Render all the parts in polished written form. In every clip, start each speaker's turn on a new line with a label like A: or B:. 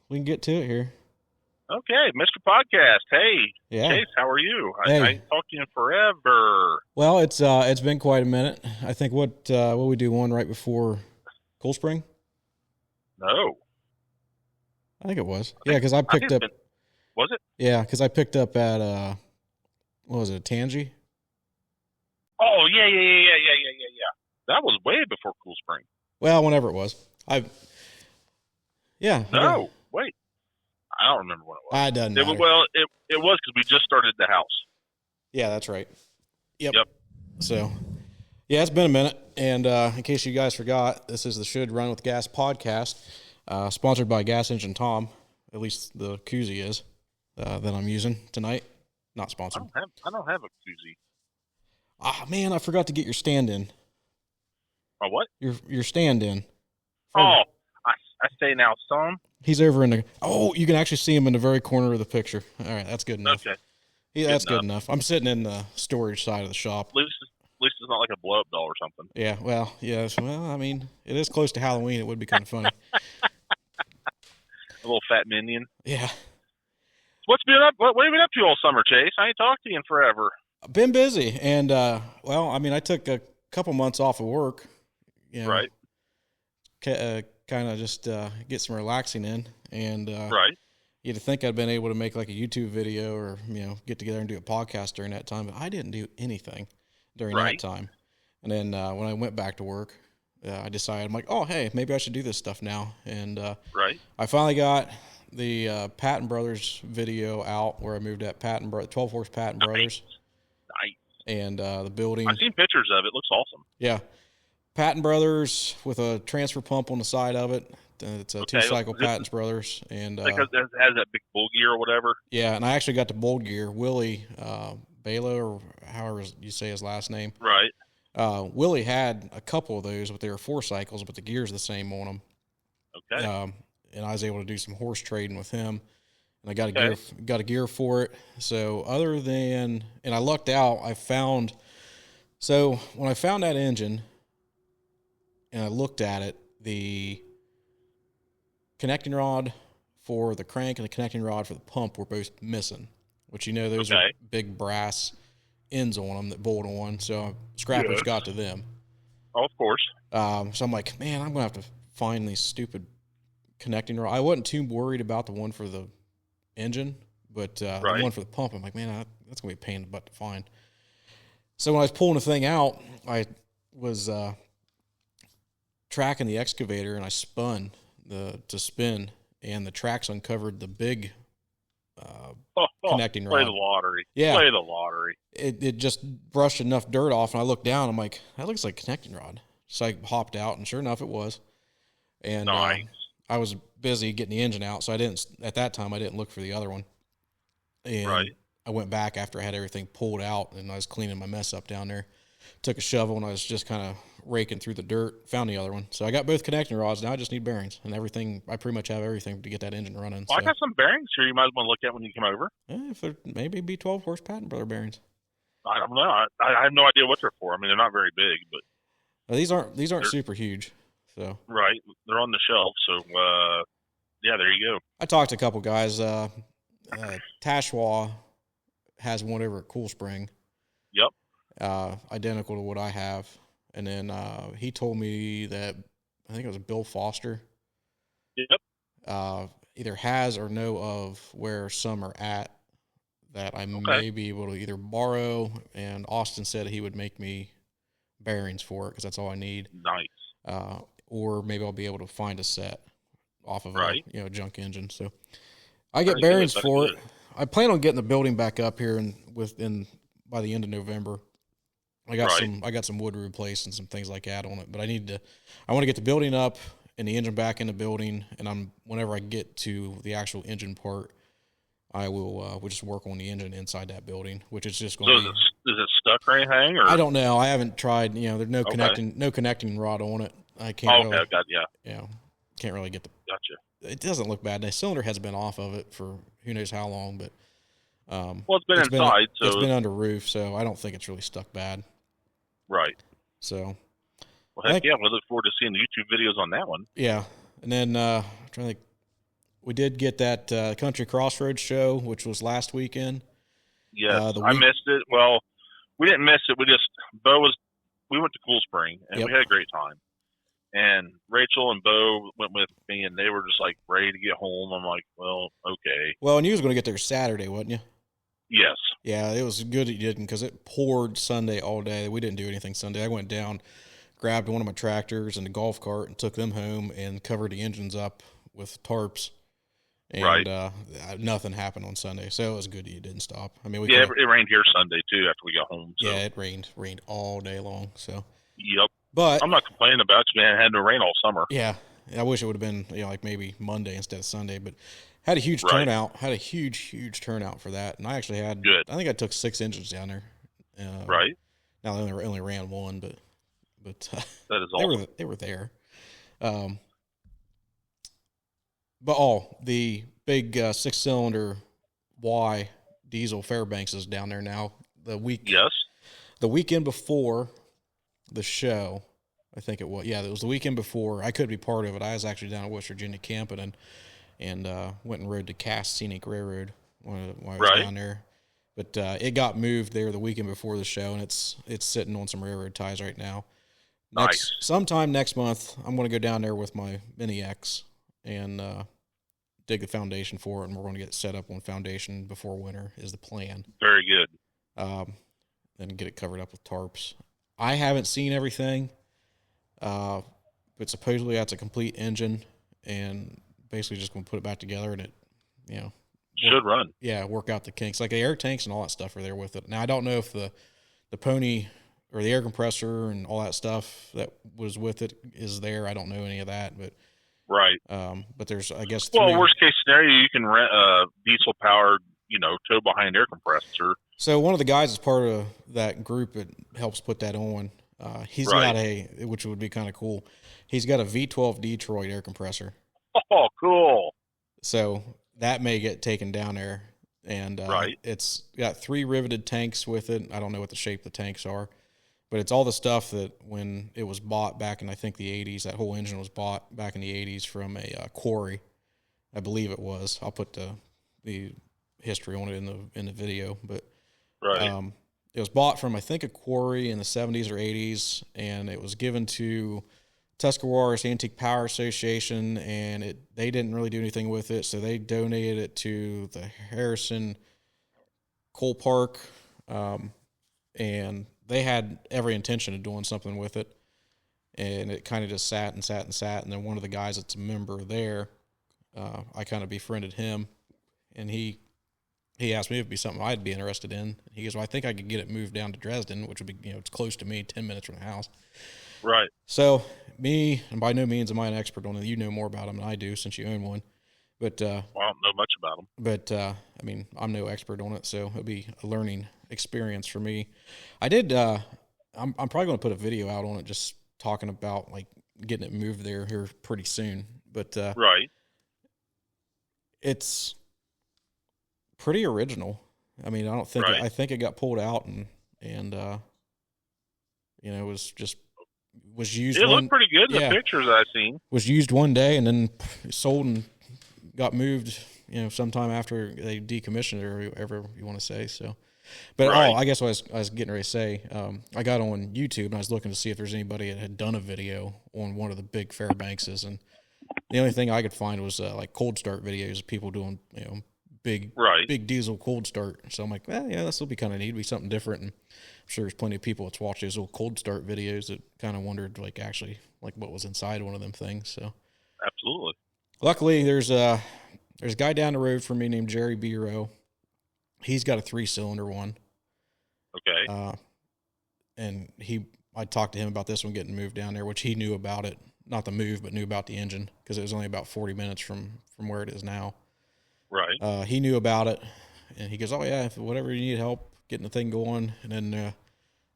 A: we can get to it here.
B: Okay, Mr. Podcast. Hey,
A: Yeah.
B: Chase, how are you? I
A: Hey.
B: ain't talked to you in forever.
A: Well, it's been quite a minute. I think what we do one right before Cool Spring.
B: No,
A: I think it was.
B: I
A: Yeah,
B: think
A: because I
B: I think
A: picked
B: it's
A: up.
B: been. Was it?
A: Yeah, because I picked up at what was it, Tangy?
B: Oh yeah. That was way before Cool Spring.
A: Well, whenever it was. I yeah. I got.
B: No, wait, I don't remember when it was.
A: It doesn't
B: It was
A: matter.
B: well, it was because we just started the house.
A: Yeah, that's right. Yep.
B: Yep.
A: So yeah, it's been a minute. And in case you guys forgot, this is the Should Run with Gas podcast, sponsored by Gas Engine Tom. At least the koozie is that I'm using tonight. Not sponsored.
B: I don't have a koozie.
A: Ah, man, I forgot to get your stand in.
B: Oh what?
A: Your stand in.
B: Oh, I say now, son.
A: He's over in the. Oh, you can actually see him in the very corner of the picture. All right, that's good enough.
B: Okay,
A: Yeah,
B: good
A: that's good
B: enough.
A: enough. I'm sitting in the storage side of the shop.
B: At least it's not like a blow up doll or something.
A: Yeah, well, yes. Well, I mean, it is close to Halloween. It would be kind of funny.
B: A little fat minion.
A: Yeah.
B: What's been up? What have you been up to all summer, Chase? I ain't talked to you in forever.
A: I've been busy, and well, I mean, I took a couple months off of work, you know,
B: Right.
A: kind of just get some relaxing in, and
B: Right.
A: you'd think I'd been able to make like a YouTube video or get together and do a podcast during that time, but I didn't do anything during that
B: Right.
A: time. And then when I went back to work, I decided I'm like, oh hey, maybe I should do this stuff now, and
B: Right.
A: I finally got the Patton Brothers video out where I moved at 12 Horse Patton Brothers.
B: Nice.
A: And the building.
B: I've seen pictures of it. It looks awesome.
A: Yeah. Patton Brothers with a transfer pump on the side of it. It's a
B: Okay.
A: two-cycle Patton Brothers. And
B: Because it has that big bull gear or whatever.
A: yeah, and I actually got the bold gear. Willie Balo, or however you say his last name.
B: Right.
A: Willie had a couple of those, but they were 4 cycles, but the gear's the same on them.
B: Okay.
A: And I was able to do some horse trading with him. And I got
B: Okay.
A: got a gear for it. So other than, and I lucked out, so when I found that engine and I looked at it, the connecting rod for the crank and the connecting rod for the pump were both missing, which those are
B: Okay.
A: big brass ends on them that bolt on. So scrappers
B: Yes.
A: got to them.
B: Oh, of course.
A: So I'm like, man, I'm going to have to find these stupid connecting rod. I wasn't too worried about the one for the engine, but the
B: Right.
A: one for the pump, I'm like, man, that's going to be a pain in the butt to find. So when I was pulling the thing out, I was tracking the excavator, and I spun to spin, and the tracks uncovered the big connecting
B: Play
A: rod.
B: the lottery.
A: Yeah.
B: Play the lottery.
A: It just brushed enough dirt off, and I looked down. I'm like, that looks like a connecting rod. So I hopped out, and sure enough, it was. And
B: Nice.
A: I was busy getting the engine out, so at that time I didn't look for the other one. And
B: Right.
A: I went back after I had everything pulled out, and I was cleaning my mess up down there. Took a shovel, and I was just kind of raking through the dirt. Found the other one, so I got both connecting rods. Now I just need bearings and everything. I pretty much have everything to get that engine running.
B: Well, I
A: So
B: got some bearings here you might want to look at when you come over.
A: if there maybe be 12 horse Patton Brother bearings.
B: I don't know. I have no idea what they're for. I mean, they're not very big, but
A: Now, these aren't
B: They're-
A: super huge. So
B: right. They're on the shelf. So, yeah, there you go.
A: I talked to a couple guys. Tashwa has one over at Cool Spring.
B: Yep.
A: Identical to what I have. And then he told me that I think it was Bill Foster.
B: Yep.
A: Either has or know of where some are at that I may be able to either borrow. And Austin said he would make me bearings for it because that's all I need.
B: Nice.
A: Or maybe I'll be able to find a set off of
B: Right.
A: a junk engine. So I get
B: Very good.
A: bearings
B: That's
A: for
B: good.
A: it. I plan on getting the building back up here by the end of November. I got some wood to replace and some things like that on it, but I want to get the building up and the engine back in the building. And whenever I get to the actual engine part, I will we'll just work on the engine inside that building, which is just
B: So
A: going to
B: is it stuck or anything? Or
A: I don't know. I haven't tried. There's no
B: Okay.
A: connecting rod on it. I can't
B: Oh, okay.
A: really,
B: I've got yeah.
A: can't really get
B: Gotcha.
A: it doesn't look bad. The cylinder has been off of it for who knows how long, but
B: Well, it's been inside, so
A: it's been under roof, so I don't think it's really stuck bad.
B: right.
A: So
B: Well, heck yeah, we look forward to seeing the YouTube videos on that one.
A: yeah, and then I'm trying to think We did get that Country Crossroads show, which was last weekend.
B: Yes, I missed it. Well, we didn't miss it. We went to Cool Spring, and we had a great time. And Rachel and Bo went with me, and they were just like ready to get home. I'm like, well, okay.
A: Well, and you was going to get there Saturday, wasn't you?
B: Yes.
A: Yeah, it was good that you didn't, because it poured Sunday all day. We didn't do anything Sunday. I went down, grabbed one of my tractors and a golf cart, and took them home and covered the engines up with tarps. And nothing happened on Sunday, so it was good that you didn't stop. I mean,
B: it rained here Sunday too after we got home. So.
A: Yeah, it rained all day long. So.
B: Yep.
A: But
B: I'm not complaining about it, man. It had no rain all summer.
A: Yeah, I wish it would have been like maybe Monday instead of Sunday, but had a huge turnout. Had a huge turnout for that, and I actually had.
B: Good.
A: I think I took 6 engines down there.
B: Right.
A: Now I only ran one, but
B: that is awesome.
A: They were there. But the big 6-cylinder Y diesel Fairbanks is down there now. The weekend before the show, I think it was. Yeah, it was the weekend before. I could be part of it. I was actually down in West Virginia camping and went and rode the Cass Scenic Railroad while I was down there. But it got moved there the weekend before the show, and it's sitting on some railroad ties right now.
B: Nice.
A: Sometime next month, I'm going to go down there with my Mini X and dig the foundation for it, and we're going to get set up on foundation before winter is the plan.
B: Very good.
A: Then get it covered up with tarps. I haven't seen everything, but supposedly that's a complete engine, and basically just going to put it back together, and it,
B: should run.
A: Yeah, work out the kinks. Like the air tanks and all that stuff are there with it. Now, I don't know if the pony or the air compressor and all that stuff that was with it is there. I don't know any of that, but
B: right.
A: But there's, I guess,
B: worst case scenario, you can rent a diesel powered, tow behind air compressor.
A: So one of the guys is part of that group that helps put that on. He's got which would be kind of cool. He's got a V12 Detroit air compressor.
B: Oh, cool.
A: So that may get taken down there. And it's got 3 riveted tanks with it. I don't know what the shape of the tanks are, but it's all the stuff that when it was bought back in, I think, the 80s, that whole engine was bought back in the 80s from a quarry. I believe it was. I'll put the history on it in the video, but it was bought from, I think, a quarry in the 70s or 80s, and it was given to Tuscarawas Antique Power Association, and they didn't really do anything with it, so they donated it to the Harrison Coal Park, and they had every intention of doing something with it, and it kind of just sat, and then one of the guys that's a member there, I kind of befriended him, and he asked me if it'd be something I'd be interested in. He goes, well, I think I could get it moved down to Dresden, which would be, it's close to me, 10 minutes from the house.
B: Right.
A: So me, and by no means am I an expert on it. You know more about them than I do since you own one. But
B: I don't know much about them.
A: But I mean, I'm no expert on it, so it'll be a learning experience for me. I did. I'm probably going to put a video out on it, just talking about like getting it moved there here pretty soon. But it's pretty original. I mean, I don't think I think it got pulled out and was used.
B: It looked pretty good in the pictures I've seen. Was
A: used one day and then sold and got moved, sometime after they decommissioned it, or whatever you want to say. So, but I guess what I was getting ready to say, I got on YouTube and I was looking to see if there's anybody that had done a video on one of the big Fairbankses, and the only thing I could find was like cold start videos of people doing, big diesel cold start. So I'm like, this will be kind of neat. It'll be something different. And I'm sure there's plenty of people that's watched those old cold start videos that kind of wondered, like, actually, like what was inside one of them things. So,
B: absolutely.
A: Luckily, there's a guy down the road from me named Jerry Biro. He's got a 3-cylinder one.
B: Okay.
A: And I talked to him about this one getting moved down there, which he knew about it. Not the move, but knew about the engine, because it was only about 40 minutes from where it is now.
B: Right.
A: He knew about it, and he goes, oh, yeah, if whatever you need help getting the thing going. And then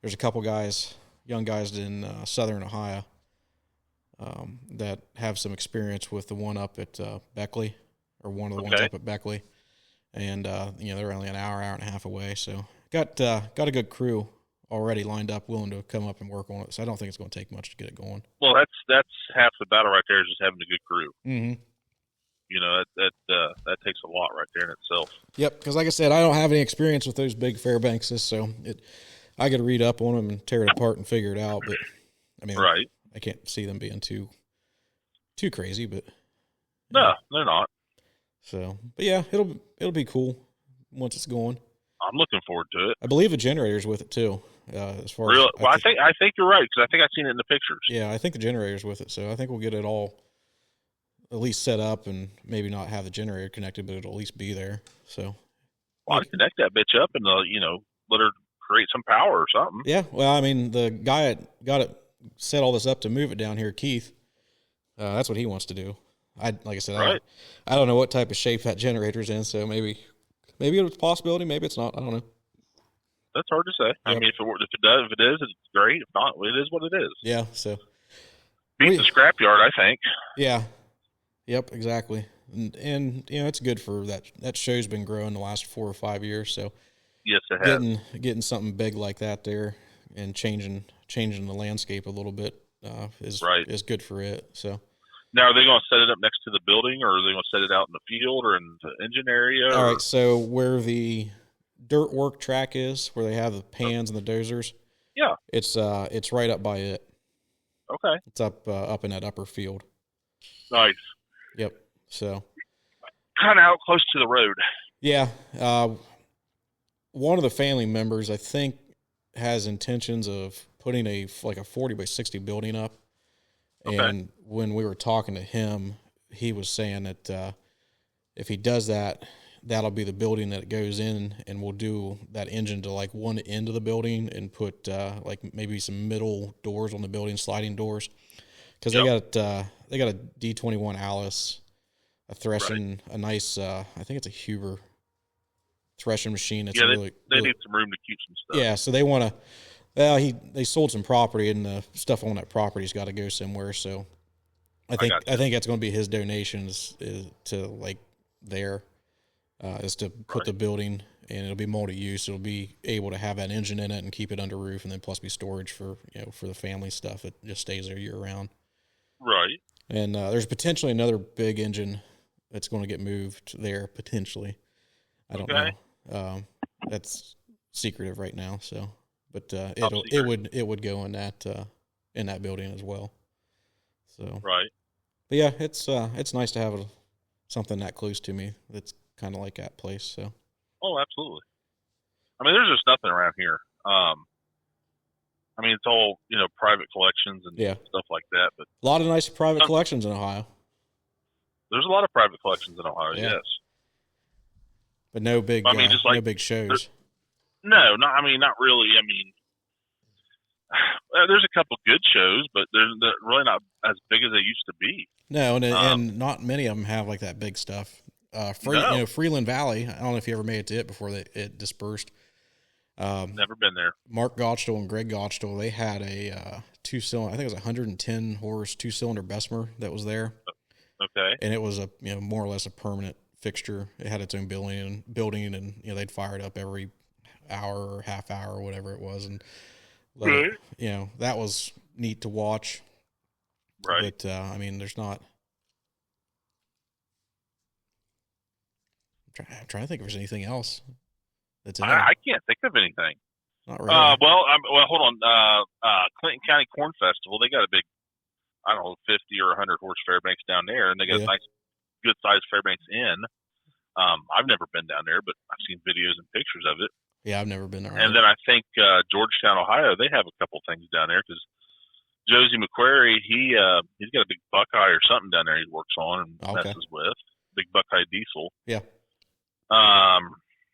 A: there's a couple guys, young guys in southern Ohio, that have some experience with the one up at Beckley, or one of the ones up at Beckley. And, they're only an hour and a half away. So got a good crew already lined up, willing to come up and work on it. So I don't think it's going to take much to get it going.
B: Well, that's half the battle right there, is just having a good crew.
A: Mm-hmm.
B: that takes a lot right there in itself.
A: Yep, because like I said, I don't have any experience with those big Fairbankses, so I got to read up on them and tear it apart and figure it out. But I mean,
B: right.
A: I can't see them being too crazy, but
B: no, they're not.
A: So, but yeah, it'll be cool once it's going.
B: I'm looking forward to it.
A: I believe a generator's with it too. As far
B: really?
A: as
B: well, I think you're right because I think I've seen it in the pictures.
A: Yeah, I think the generator's with it, so I think we'll get it all at least set up and maybe not have the generator connected, but it'll at least be there. So,
B: I'd connect that bitch up and let her create some power or something.
A: Yeah, well, I mean, the guy that got it set all this up to move it down here, Keith. That's what he wants to do. Like I said,
B: right.
A: I don't know what type of shape that generator's in, so maybe it's a possibility, maybe it's not. I don't know.
B: That's hard to say. Yep. I mean, if it is, it's great. If not, it is what it is.
A: Yeah. So
B: beat the scrapyard, I think.
A: Yeah. Yep. Exactly. And it's good for that. That show's been growing the last 4 or 5 years. So
B: yes, it has.
A: Getting something big like that there and changing the landscape a little bit is good for it. So.
B: Now, are they going to set it up next to the building, or are they going to set it out in the field or in the engine area?
A: All right. So where the dirt work track is, where they have the pans and the dozers.
B: Yeah.
A: It's right up by it.
B: Okay.
A: It's up in that upper field.
B: Nice.
A: Yep. So.
B: Kind of out close to the road.
A: Yeah. One of the family members, I think, has intentions of putting a 40 by 60 building up. Okay. And when we were talking to him, he was saying that if he does that, that'll be the building that it goes in, and we'll do that engine to one end of the building and put maybe some middle doors on the building, sliding doors, because they got a D21 Alice, a threshing, a nice I think it's a Huber threshing machine. It's
B: they need some room to keep some stuff.
A: Yeah, so they want to. Well, they sold some property, and the stuff on that property's got to go somewhere. So I think that's going to be his donations is to there. Is to put the building, and it'll be multi-use. It'll be able to have that engine in it and keep it under roof, and then plus be storage for the family stuff. It just stays there year round.
B: Right.
A: And there's potentially another big engine that's going to get moved there potentially. I don't know. That's secretive right now. So, but it would go in that building as well. So.
B: Right.
A: But yeah, it's nice to have something that close to me. That's kind of like that place. So.
B: Oh, absolutely. I mean, there's just nothing around here. I mean, it's all private collections and stuff like that. But
A: a lot of nice private collections in Ohio.
B: There's a lot of private collections in Ohio. Yeah. Yes.
A: But no big. I mean, no big shows.
B: No, not really. I mean, there's a couple good shows, but they're really not as big as they used to be.
A: No, and not many of them have that big stuff. Freeland Valley. I don't know if you ever made it to it before it dispersed.
B: Never been there.
A: Mark Gottschall and Greg Gottschall, they had a 2-cylinder. I think it was 110 horse 2-cylinder Bessemer that was there.
B: Okay.
A: And it was a more or less a permanent fixture. It had its own building, and they'd fire it up every hour or half hour or whatever it was, and that was neat to watch.
B: Right.
A: But I mean, there's not. I'm trying to think if there's anything else that's in there.
B: I can't think of anything.
A: Not really.
B: Well, hold on. Clinton County Corn Festival, they got a big, 50 or 100 horse Fairbanks down there, and they got a nice, good-sized Fairbanks Inn. I've never been down there, but I've seen videos and pictures of it.
A: Yeah, I've never been there.
B: And then I think Georgetown, Ohio, they have a couple things down there because Josie McQuarrie, he's got a big Buckeye or something down there he works on and messes with. Big Buckeye diesel.
A: Yeah.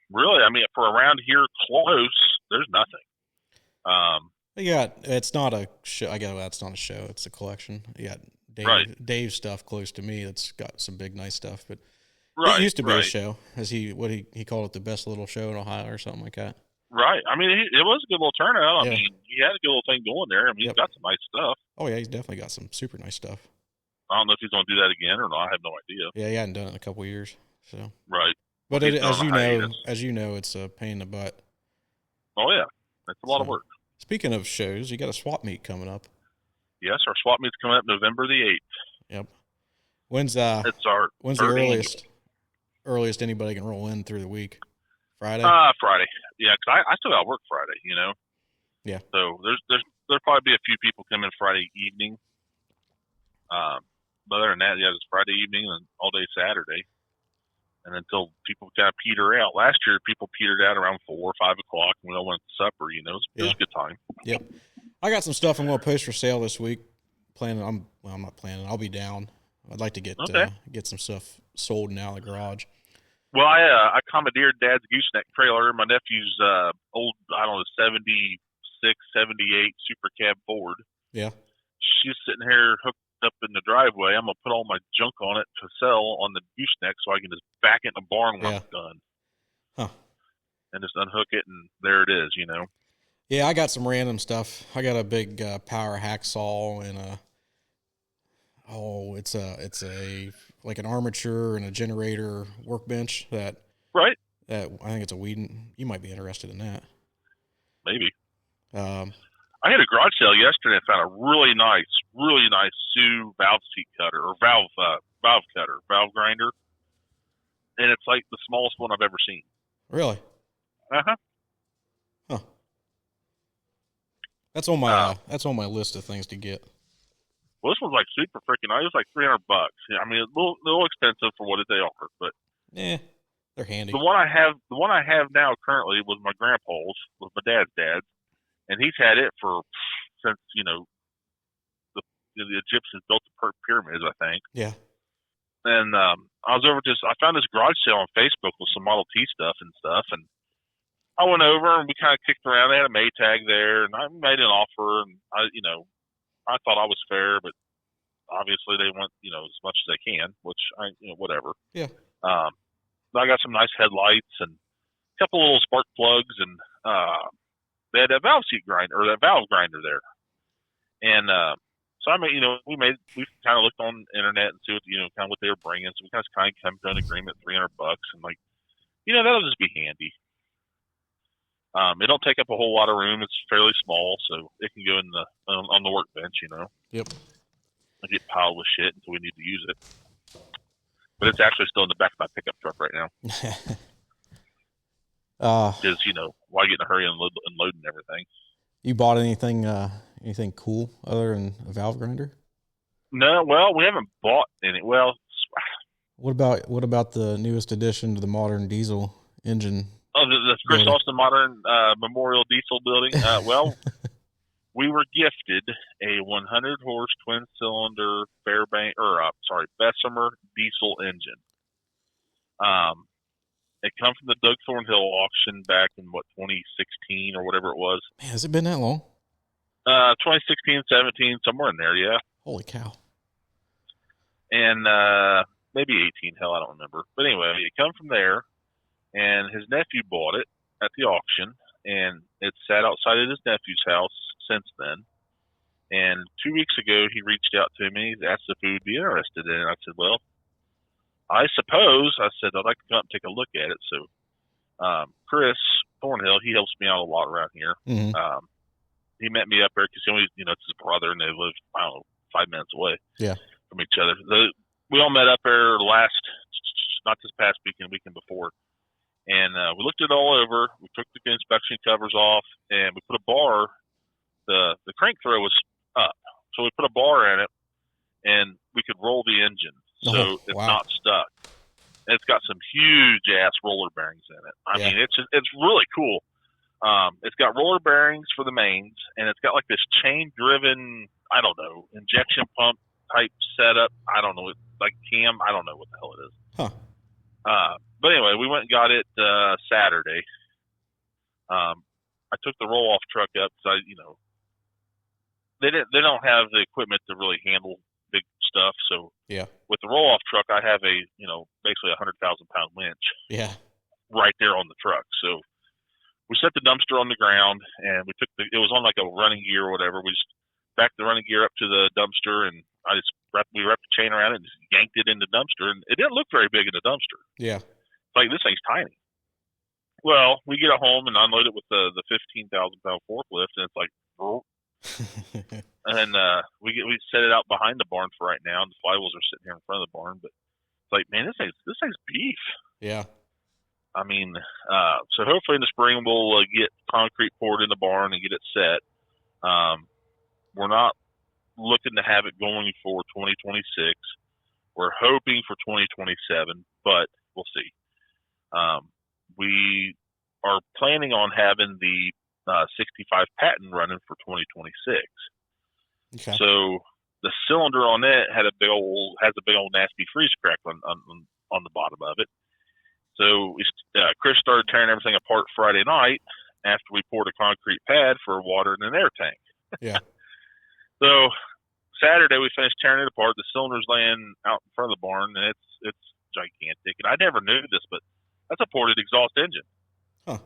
B: Really, I mean, for around here close, there's nothing.
A: It's not a show. That's not a show. It's a collection. You got Dave's stuff close to me. That's got some big, nice stuff. But it used to be a show. He called it the best little show in Ohio or something like that.
B: Right. I mean, it was a good little turnout. I mean, he had a good little thing going there. I mean, he's got some nice stuff.
A: Oh yeah, he's definitely got some super nice stuff.
B: I don't know if he's going to do that again or not. I have no idea.
A: Yeah, he hadn't done it in a couple of years. So.
B: Right.
A: But as you know, it's a pain in the butt.
B: Oh yeah, that's a lot of work.
A: Speaking of shows, you got a swap meet coming up.
B: Yes, our swap meet's coming up November the 8th.
A: Yep. When's
B: It's our
A: when's the earliest anybody can roll in through the week? Friday?
B: Friday. Yeah, 'cause I still got to work Friday, you know.
A: Yeah.
B: So there'll probably be a few people coming Friday evening. But other than that, yeah, it's Friday evening and all day Saturday. And until people kind of peter out. Last year, people petered out around 4 or 5 o'clock, and we all went to supper. You know, it was a good time.
A: Yep. I got some stuff I'm going to post for sale this week. I'm not planning. I'll be down. I'd like to get some stuff sold and out of the garage.
B: Well, I commandeered Dad's gooseneck trailer. My nephew's old, 76, 78 Super Cab Ford.
A: Yeah.
B: She's sitting here hooked up in the driveway. I'm gonna put all my junk on it to sell on the gooseneck, so I can just back it in the barn when I'm done.
A: Huh. And
B: just unhook it, and there it is. You know.
A: Yeah, I got some random stuff. I got a big power hacksaw and it's a like an armature and a generator workbench that I think it's a Whedon. You might be interested in that.
B: Maybe. I had a garage sale yesterday and found a really nice Sioux valve seat cutter or valve grinder, and it's like the smallest one I've ever seen.
A: Really?
B: Uh-huh.
A: Huh. That's on my list of things to get.
B: Well, this one's like super freaking nice. It was like $300. Yeah, I mean, it's a little expensive for what they offer, but
A: they're handy.
B: The one I have now currently was my grandpa's, was my dad's, and he's had it since the Egyptians built the pyramids, I think.
A: Yeah.
B: And I found this garage sale on Facebook with some Model T stuff, and I went over and we kind of kicked around. They had a Maytag there, and I made an offer, and I thought I was fair, but obviously they want as much as they can, which whatever.
A: Yeah.
B: I got some nice headlights and a couple little spark plugs, and they had that valve grinder there, and so we kind of looked on the internet and see what kind of what they were bringing. So we kind of came to an agreement, $300, and that'll just be handy. It don't take up a whole lot of room. It's fairly small, so it can go on the workbench.
A: Yep.
B: I get piled with shit until we need to use it. But it's actually still in the back of my pickup truck right now. Because why get in a hurry and loading everything?
A: You bought anything cool other than a valve grinder?
B: No, well, we haven't bought any. Well,
A: what about the newest addition to the modern diesel engine?
B: Oh, the Chris Austin Modern Memorial Diesel building. Well, we were gifted a 100-horse twin-cylinder Bessemer diesel engine. It come from the Doug Thornhill auction back in 2016 or whatever it was.
A: Man, has it been that long?
B: 2016, 17, somewhere in there, yeah.
A: Holy cow!
B: And maybe 18. Hell, I don't remember. But anyway, it come from there. And his nephew bought it at the auction, and it's sat outside of his nephew's house since then. And 2 weeks ago, he reached out to me, asked if we would be interested in it. I said, well, I suppose. I said, I'd like to come up and take a look at it. So Chris Thornhill, he helps me out a lot around here.
A: Mm-hmm.
B: He met me up there because it's his brother, and they live, 5 minutes away from each other. We all met up there not this past weekend, weekend before. And we looked it all over. We took the inspection covers off, and we put a bar. The crank throw was up, so we put a bar in it, and we could roll the engine, so it's not stuck. And it's got some huge ass roller bearings in it. I mean, it's really cool. It's got roller bearings for the mains, and it's got like this chain driven, injection pump type setup. I don't know, like cam. I don't know what the hell it is.
A: Huh.
B: But anyway, we went and got it Saturday. I took the roll-off truck up because they don't have the equipment to really handle big stuff. So with the roll-off truck, I have basically 100,000-pound winch.
A: Yeah.
B: Right there on the truck. So we set the dumpster on the ground, and it was on like a running gear or whatever. We just backed the running gear up to the dumpster, and we wrapped the chain around it and just yanked it in the dumpster. And it didn't look very big in the dumpster.
A: Yeah.
B: Like, this thing's tiny. Well, we get it home and unload it with the 15,000-pound forklift, and it's like, and we set it out behind the barn for right now, and the flywheels are sitting here in front of the barn. But it's like, man, this thing's beef.
A: Yeah.
B: I mean, so hopefully in the spring we'll get concrete poured in the barn and get it set. We're not looking to have it going for 2026. We're hoping for 2027, but we'll see. We are planning on having the 65 patent running for 2026.
A: Okay.
B: So the cylinder on it has a big old nasty freeze crack on the bottom of it. So Chris started tearing everything apart Friday night after we poured a concrete pad for water in an air tank.
A: Yeah.
B: So Saturday we finished tearing it apart. The cylinder's laying out in front of the barn, and it's gigantic. And I never knew this, but that's a ported exhaust engine.
A: Huh.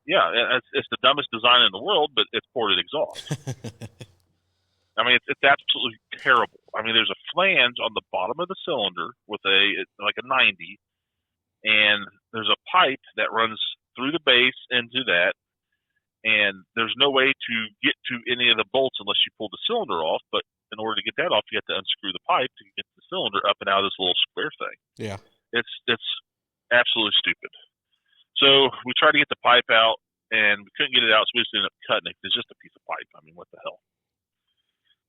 B: Yeah, it's the dumbest design in the world, but it's ported exhaust. I mean, it's absolutely terrible. I mean, there's a flange on the bottom of the cylinder with a 90, and there's a pipe that runs through the base into that, and there's no way to get to any of the bolts unless you pull the cylinder off. But in order to get that off, you have to unscrew the pipe to get the cylinder up and out of this little square thing.
A: Yeah.
B: It's absolutely stupid. So we tried to get the pipe out, and we couldn't get it out, so we just ended up cutting it. It's just a piece of pipe. I mean, what the hell?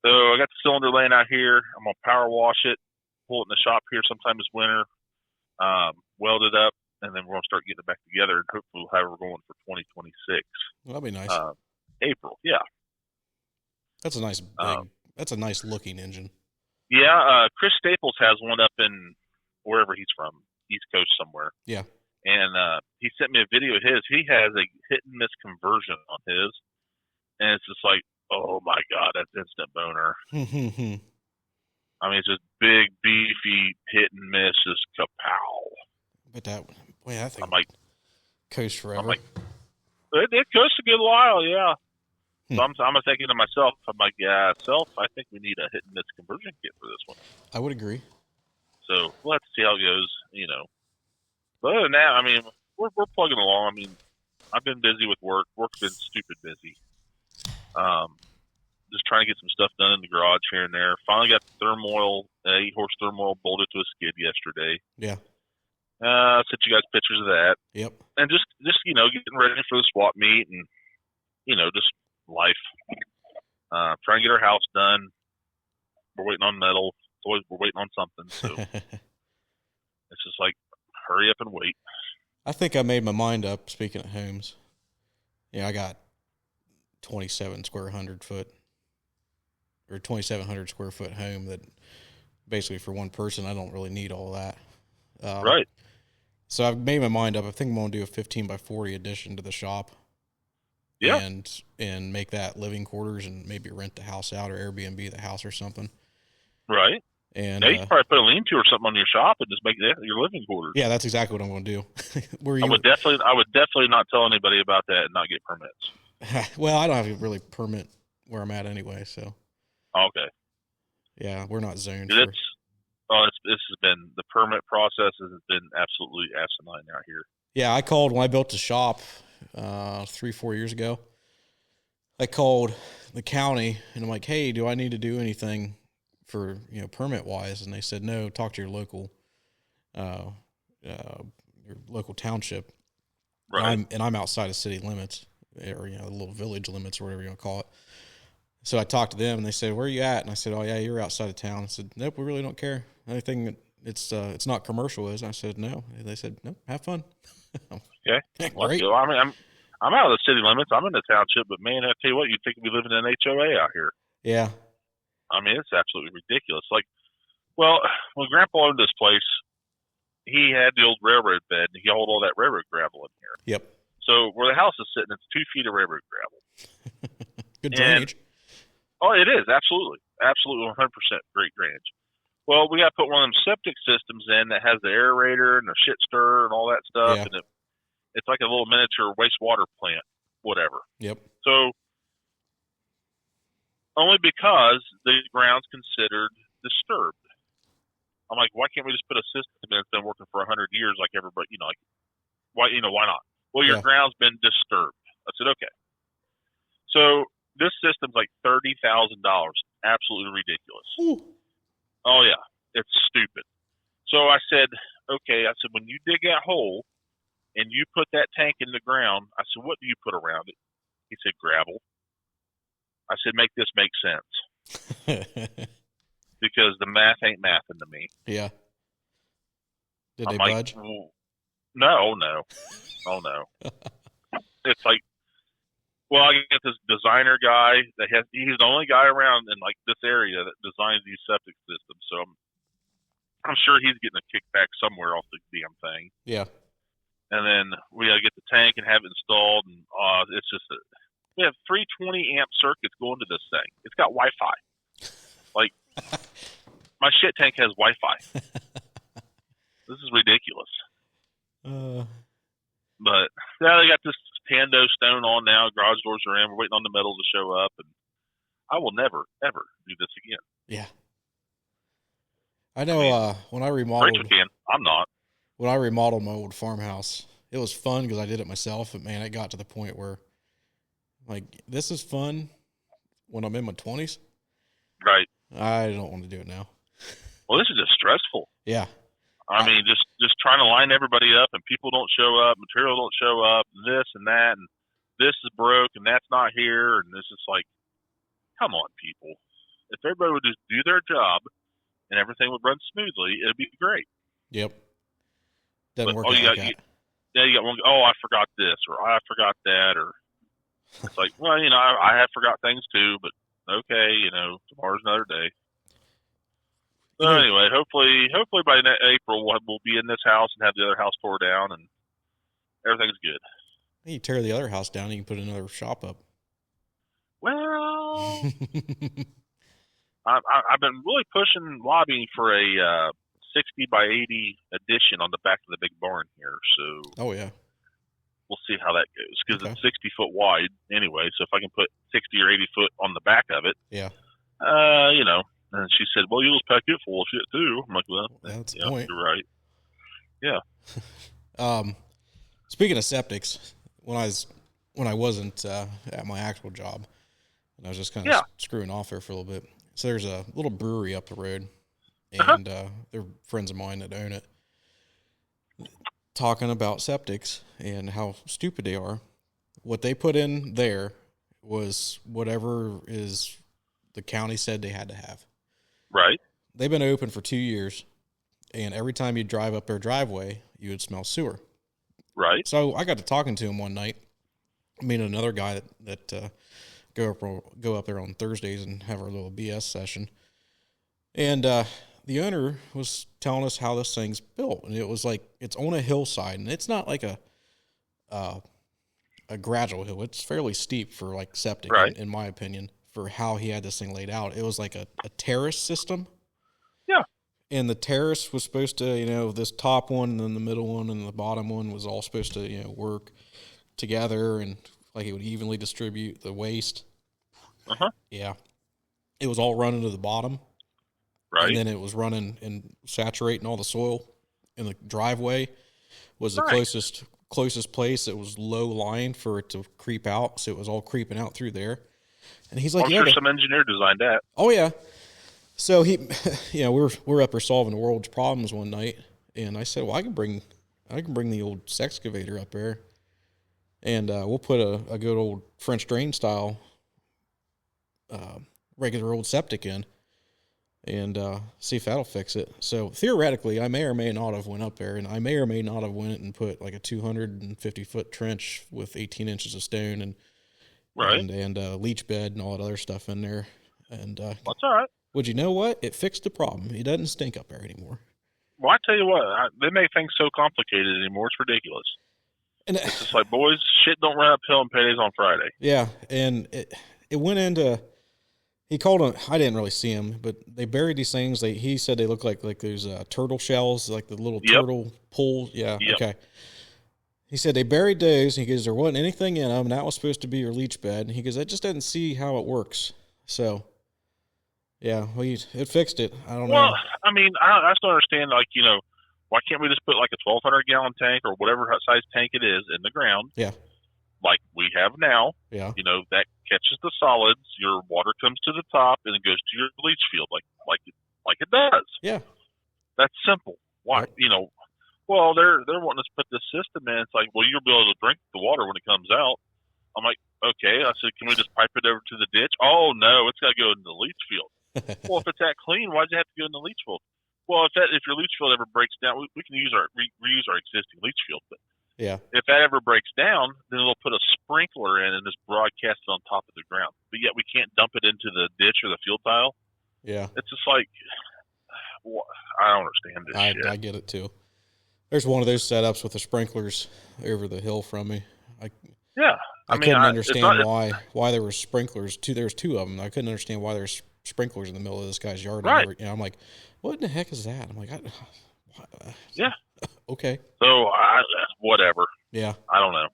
B: So I got the cylinder laying out here. I'm going to power wash it, pull it in the shop here sometime this winter, weld it up, and then we're going to start getting it back together, and hopefully we'll have it going for 2026.
A: Well, that'd be nice.
B: April, yeah.
A: That's a nice that's a nice looking engine.
B: Yeah, Chris Staples has one up in wherever he's from, East Coast somewhere.
A: Yeah.
B: And he sent me a video of his. He has a hit and miss conversion on his, and it's just like, oh my God, that's instant boner. I mean, it's just big, beefy hit and miss, just kapow.
A: But that thing
B: I'm like,
A: coast forever.
B: I'm like, it coasts a good while, yeah. So I'm thinking to myself, I'm like, yeah, I think we need a hit and miss conversion kit for this one.
A: I would agree.
B: So we'll have to see how it goes, you know. But other than that, I mean, we're plugging along. I mean, I've been busy with work. Work's been stupid busy. Just trying to get some stuff done in the garage here and there. Finally got the 8-horse thermal bolted to a skid yesterday.
A: Yeah.
B: Sent you guys pictures of that.
A: Yep.
B: And just getting ready for the swap meet and, just life. Trying to get our house done. We're waiting on metal. We're waiting on something. So it's just like, hurry up and wait.
A: I think I made my mind up, speaking of homes. Yeah, I got 2,700 square foot home that basically for one person, I don't really need all that.
B: Right.
A: So I've made my mind up. I think I'm going to do a 15 by 40 addition to the shop.
B: Yeah.
A: And make that living quarters and maybe rent the house out or Airbnb the house or something.
B: Right.
A: And
B: you can probably put a lean-to or something on your shop and just make that your living quarters.
A: Yeah, that's exactly what I'm going to do.
B: I would definitely not tell anybody about that and not get permits.
A: Well, I don't have to really permit where I'm at anyway, so.
B: Okay.
A: Yeah, we're not zoned.
B: This has been, the permit process has been absolutely asinine out here.
A: Yeah, I called when I built the shop 3-4 years ago. I called the county and I'm like, hey, do I need to do anything for, permit wise? And they said, no, talk to your local township.
B: Right.
A: And I'm outside of city limits or, the little village limits or whatever you want to call it. So I talked to them and they said, where are you at? And I said, oh yeah, you're outside of town. I said, nope, we really don't care. Anything it's not commercial is. I said, no. And they said, nope, have fun.
B: Okay.
A: Great.
B: I mean, I'm out of the city limits. I'm in the township, but man, I tell you what, you'd think we'd be living in an HOA out here.
A: Yeah.
B: I mean, it's absolutely ridiculous. Like, well, when Grandpa owned this place, he had the old railroad bed, and he hauled all that railroad gravel in here.
A: Yep.
B: So where the house is sitting, it's 2 feet of railroad gravel.
A: Good drainage.
B: Oh, it is. Absolutely. Absolutely 100% great drainage. Well, we got to put one of them septic systems in that has the aerator and the shit stir and all that stuff.
A: Yeah.
B: And it's like a little miniature wastewater plant, whatever.
A: Yep.
B: So only because the ground's considered disturbed. I'm like, why can't we just put a system in that's been working for 100 years like everybody, why not? Well, your ground's been disturbed. I said, okay. So This system's like $30,000. Absolutely ridiculous.
A: Ooh.
B: Oh yeah, it's stupid. So I said, okay. I said, when you dig that hole and you put that tank in the ground, I said, what do you put around it? He said, gravel. I said, make this make sense. Because the math ain't mathing to me.
A: Yeah. Did
B: I'm
A: they budge?
B: Well, no. Oh, no. It's like, well, I get this designer guy he's the only guy around in like this area that designs these septic systems. So I'm sure he's getting a kickback somewhere off the damn thing.
A: Yeah.
B: And then we got to get the tank and have it installed. And it's just, we have 320 amp circuits going to this thing. It's got Wi-Fi. Like, my shit tank has Wi-Fi. This is ridiculous. But yeah, they got this Tando stone on now. Garage doors are in. We're waiting on the metal to show up, and I will never ever do this again.
A: Yeah, I know. When I remodeled,
B: Rachel can. I'm not.
A: When I remodeled my old farmhouse, it was fun because I did it myself. But man, it got to the point where, like, this is fun when I'm in my 20s.
B: Right.
A: I don't want to do it now.
B: Well, this is just stressful.
A: Yeah.
B: I mean, just trying to line everybody up, and people don't show up, material don't show up, and this and that, and this is broke, and that's not here, and this is like, come on, people. If everybody would just do their job, and everything would run smoothly, it'd be great.
A: Yep. Doesn't work out like that.
B: You got one. Oh, I forgot this, or I forgot that, or it's like, well, I have forgot things too, but okay, tomorrow's another day. So anyway, hopefully by April we'll be in this house and have the other house tore down and everything's good.
A: You tear the other house down and you can put another shop up.
B: Well, I've been really lobbying for a 60 by 80 addition on the back of the big barn here. So
A: oh yeah,
B: we'll see how that goes because it's 60 foot wide anyway. So if I can put 60 or 80 foot on the back of it,
A: yeah,
B: And she said, well, you'll just pack it full of shit, too. I'm like, well,
A: that's the point.
B: You're right. Yeah.
A: Speaking of septics, when I wasn't at my actual job, and I was just kind of screwing off there for a little bit. So there's a little brewery up the road, and they're friends of mine that own it, talking about septics and how stupid they are. What they put in there was whatever is the county said they had to have.
B: Right.
A: They've been open for 2 years, and every time you drive up their driveway, you would smell sewer.
B: Right.
A: So I got to talking to him one night. Me and another guy that go up there on Thursdays and have our little BS session. And the owner was telling us how this thing's built, and it was like it's on a hillside, and it's not like a gradual hill. It's fairly steep for like septic, in my opinion. For how he had this thing laid out. It was like a terrace system.
B: Yeah.
A: And the terrace was supposed to, this top one and then the middle one and the bottom one was all supposed to, work together and like it would evenly distribute the waste.
B: Uh-huh.
A: Yeah. It was all running to the bottom.
B: Right.
A: And then it was running and saturating all the soil. And the driveway was the closest place that was low lying for it to creep out. So it was all creeping out through there. And he's like,
B: I'm sure some engineer designed that.
A: Oh yeah. So we're up there solving the world's problems one night, and I said, well, I can bring the old excavator up there, and we'll put a good old French drain style, regular old septic in, and see if that'll fix it. So theoretically, I may or may not have went up there, and I may or may not have went and put like a 250-foot trench with 18 inches of stone and leach bed and all that other stuff in there. And that's
B: all right.
A: Would you know what? It fixed the problem. It doesn't stink up there anymore.
B: Well, I tell you what, they make things so complicated anymore. It's ridiculous. And it's just like, boys, shit don't run uphill and paydays on Friday.
A: Yeah, and it went into. He called them. I didn't really see them, but they buried these things. He said they look like those turtle shells, like the little turtle poles. Yeah. Yep. Okay. He said they buried those, and he goes, there wasn't anything in them, and that was supposed to be your leach bed. And he goes, I just didn't see how it works. So, yeah, it fixed it. I don't know.
B: Well, I mean, I still understand, like, why can't we just put like a 1,200-gallon tank or whatever size tank it is in the ground?
A: Yeah.
B: like we have now.
A: Yeah.
B: You know, that catches the solids. Your water comes to the top and it goes to your leach field, like it does.
A: Yeah.
B: That's simple. Why?
A: Yep.
B: You know, well, they're wanting us to put this system in. It's like, well, you'll be able to drink the water when it comes out. I'm like, okay. I said, can we just pipe it over to the ditch? Oh no, it's got to go in the leach field. Well, if it's that clean, why does it have to go in the leach field? Well, if your leach field ever breaks down, we can use reuse our existing leach field. But
A: yeah,
B: if that ever breaks down, then they'll put a sprinkler in and just broadcast it on top of the ground. But yet we can't dump it into the ditch or the field tile.
A: Yeah.
B: It's just like, I don't understand this shit.
A: I get it too. There's one of those setups with the sprinklers over the hill from me. I couldn't understand why there were sprinklers. There's two of them. I couldn't understand why there's sprinklers in the middle of this guy's yard.
B: Right.
A: I'm like, what in the heck is that? I'm like,
B: yeah.
A: Okay.
B: So whatever.
A: Yeah.
B: I don't know.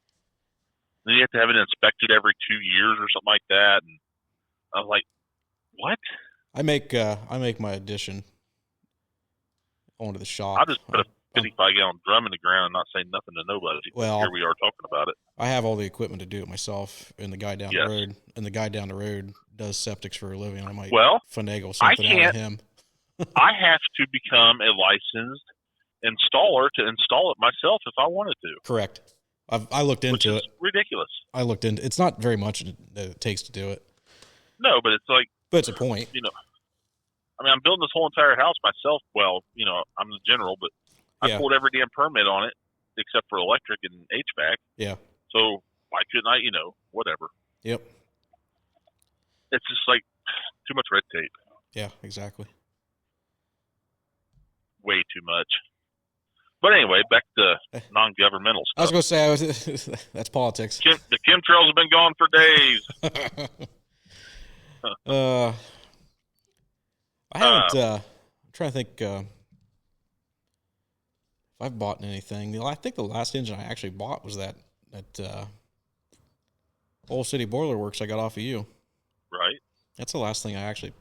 B: Then you have to have it inspected every 2 years or something like that. And I was like, what?
A: I make my addition onto the shop.
B: I'll just put a 55-gallon drum in the ground and not say nothing to nobody.
A: Well,
B: here we are talking about it.
A: I have all the equipment to do it myself, and the guy down the road does septics for a living. I might finagle something out of him.
B: I have to become a licensed installer to install it myself if I wanted to.
A: Correct. I looked into it.
B: Ridiculous.
A: I looked into. It's not very much that it takes to do it.
B: No, but it's like.
A: But it's a point.
B: You know, I mean, I'm building this whole entire house myself. Well, you know, I'm the general, but I pulled every damn permit on it except for electric and HVAC.
A: Yeah.
B: So why couldn't I? You know, whatever.
A: Yep.
B: It's just like too much red tape.
A: Yeah, exactly.
B: Way too much. But anyway, back to non-governmental stuff.
A: I was going to say, that's politics.
B: The chemtrails have been gone for days.
A: I haven't, I'm trying to think if I've bought anything. I think the last engine I actually bought was that Old City Boiler Works I got off of you.
B: Right.
A: That's the last thing I actually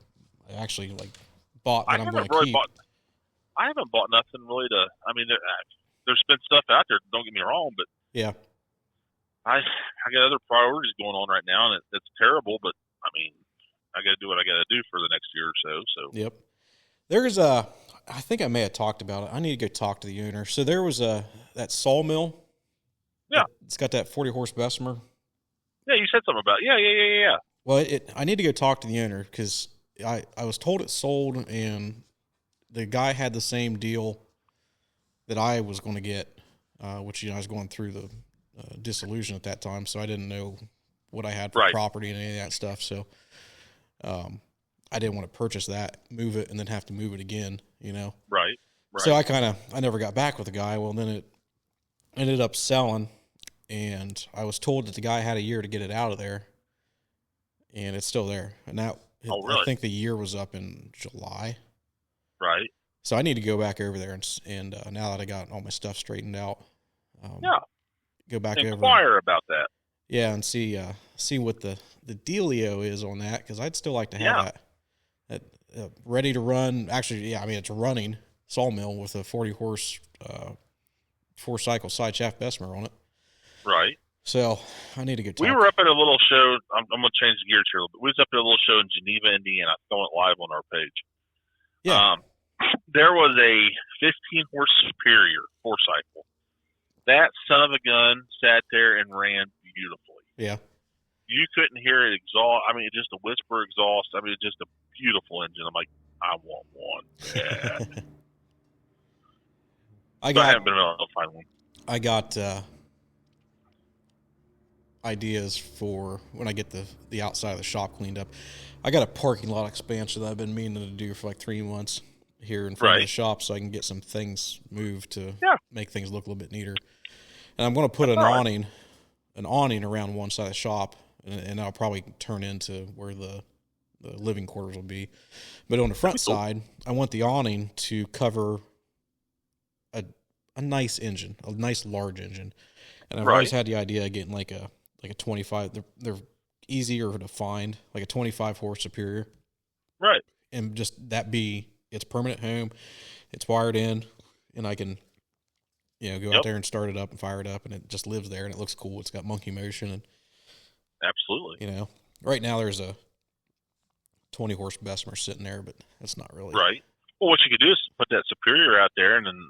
A: like bought that I'm going to keep.
B: I haven't bought nothing really I mean, there's been stuff out there, don't get me wrong, but
A: yeah,
B: I got other priorities going on right now, and it's terrible, but I mean, I got to do what I got to do for the next year or so. So
A: yep. There's I think I may have talked about it. I need to go talk to the owner. So there was that sawmill.
B: Yeah.
A: It's got that 40 horse Bessemer.
B: Yeah, you said something about it. Yeah.
A: Well, I need to go talk to the owner because I was told it sold, and the guy had the same deal that I was going to get, which, you know, I was going through the dissolution at that time, so I didn't know what I had for property and any of that stuff. So I didn't want to purchase that, move it, and then have to move it again, you know?
B: Right.
A: So I never got back with the guy. Well, then it ended up selling, and I was told that the guy had a year to get it out of there, and it's still there. And now I think the year was up in July.
B: Right.
A: So I need to go back over there and now that I got all my stuff straightened out, go back over.
B: Inquire about that.
A: Yeah, and see what the dealio is on that, because I'd still like to have that ready to run. Actually, yeah, I mean, it's a running sawmill with a 40 horse 4-cycle side shaft Bessemer on it.
B: Right.
A: So I need to go talk.
B: We were up at a little show. I'm going to change the gears here a little bit. We was up at a little show in Geneva, Indiana. I saw it live on our page.
A: Yeah.
B: There was a 15-horse Superior 4-cycle. That son of a gun sat there and ran beautifully.
A: Yeah.
B: You couldn't hear it exhaust. I mean, just a whisper exhaust. I mean, it's just a beautiful engine. I'm like, I want one. Yeah. I haven't been able to find one.
A: I got ideas for when I get the outside of the shop cleaned up. I got a parking lot expansion that I've been meaning to do for like 3 months here in front of the shop, so I can get some things moved to make things look a little bit neater. And I'm going to put an awning around one side of the shop, and I'll probably turn into where the living quarters will be. But on the front side, I want the awning to cover a nice engine, a nice large engine. And I've always had the idea of getting like a 25. They're easier to find, like a 25 horse Superior.
B: Right.
A: And just that be its permanent home. It's wired in, and I can go out there and start it up and fire it up, and it just lives there, and it looks cool. It's got monkey motion, and
B: absolutely.
A: Right now there's a 20-horse Bessemer sitting there, but it's not really
B: right. Well, what you could do is put that Superior out there, and then